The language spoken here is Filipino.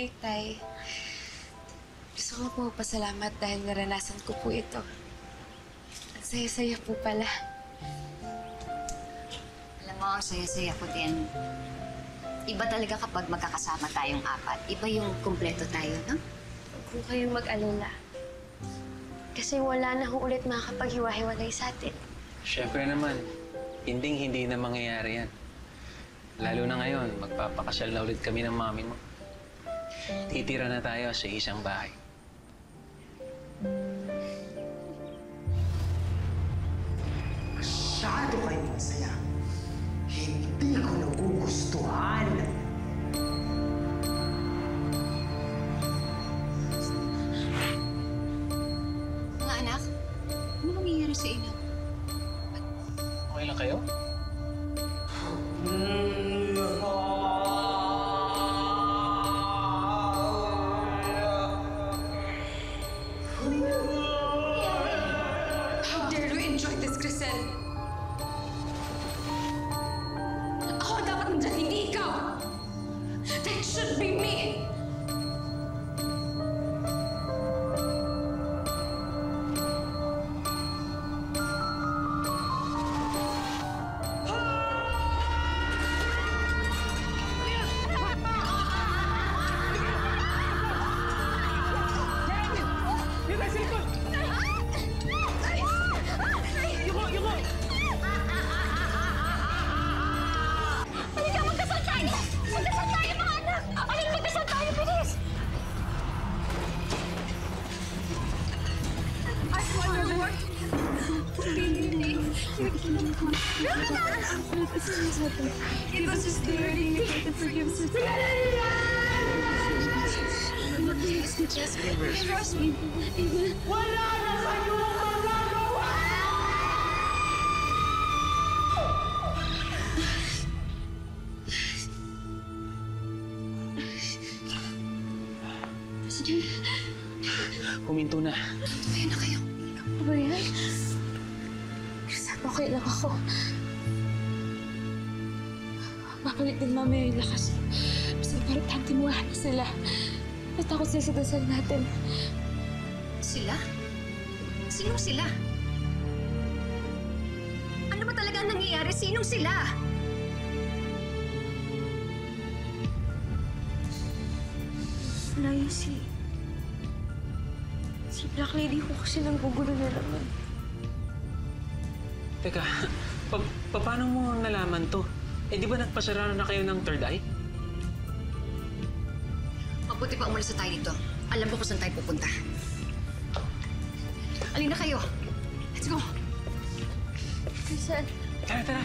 Hi, Tay. Gusto ko po pasalamat dahil naranasan ko po ito. Ang saya-saya po pala. Alam mo, ang saya-saya ko din. Iba talaga kapag magkakasama tayong apat. Iba yung kumpleto tayo, no? Huwag po kayong mag-alala. Kasi wala na ho ulit makakapaghiwa-hiwalay sa atin. Siyempre naman, hindi na mangyayari yan. Lalo na ngayon, magpapakasal na ulit kami ng mami mo. Titira na tayo sa isang bahay. Masyado kayong masaya. Hindi ko nagugustuhan. Mga anak, ano nangyayari sa inyo? Okay lang kayo? How dare you enjoy this, Crisel? Ako ang dapat nandyan, hindi ikaw! That should be me! Halika, magkasal tayo! Magkasal tayo, mga anak! Halika, magkasal tayo, bilis! I swear, Lord! It was just the learning to forgive us. Trust me. Wala na kayong magagawa! Huminto na. Ayan na kayo. Ano ba yan? Crisel, okay lang ako. Babalik din mamaya yung lakas. Basta importante mo na sila. Natakot sila sa dasal natin. Sila? Sinong sila? Ano ba talaga ang nangyayari? Sinong sila? Wala yun si Black Lady ko kasi nanggugulo na naman. Teka, paano mo nalaman to? Eh, di ba nagpasara na kayo ng third eye? Mabuti pa umalis na tayo dito. Alam ko kung saan tayo pupunta. Alin na kayo. Let's go. Crisel. Tara, tara.